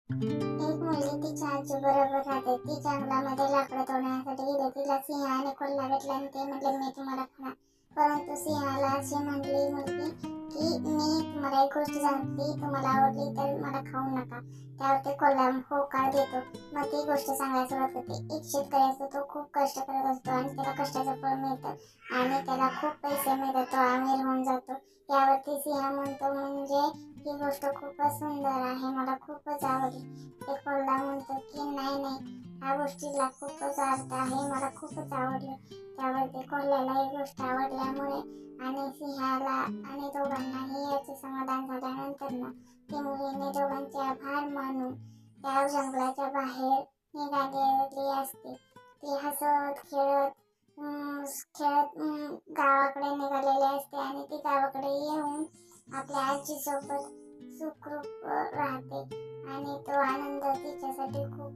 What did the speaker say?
एक मुलगी तिच्या आजीबरोबर राहते. ती जंगलामध्ये लाकडं तोडण्यासाठी गेली. तिला सिंह आणि कोल्हा भेटला आणि ते म्हटले, मी तुम्हाला खाणार. परंतु सिंहाला अशी म्हटली मुलगी की मी तुम्हाला एक गोष्ट सांगते, तुम्हाला आवडली तर मला खाऊ नका. त्यावर ते कोल्हा होकार देतो. मग ती गोष्ट सांगायला सुरुवात करते. एक शेतकरी असतो, तो खूप कष्ट करत असतो आणि त्याला कष्टाचं फळ मिळतं आणि त्याला खूप पैसे मिळतात. तो अमीर होऊन जातो. यावरती सिंह म्हणतो, म्हणजे ही गोष्ट खूपच सुंदर आहे, मला खूपच आवडली. ते कोल्हा म्हणतो की नाही नाही, ह्या गोष्टीला खूपच अर्थ आहे, मला खूपच आवडलं. त्यावर ते कोल्ह्याला ही गोष्ट आवडल्यामुळे आणि सिंहाला आणि दोघांनाही याचे समाधान झाल्यानंतर ती मुलीने दोघांचे आभार मानून त्या जंगलाच्या बाहेर निघालेली असते. ती हसत खेळत गावाकडे निघालेली असते आणि ती गावाकडे येऊन आपल्या आजीसोबत सुखरूप राहते आणि तो आनंद तिच्यासाठी खूप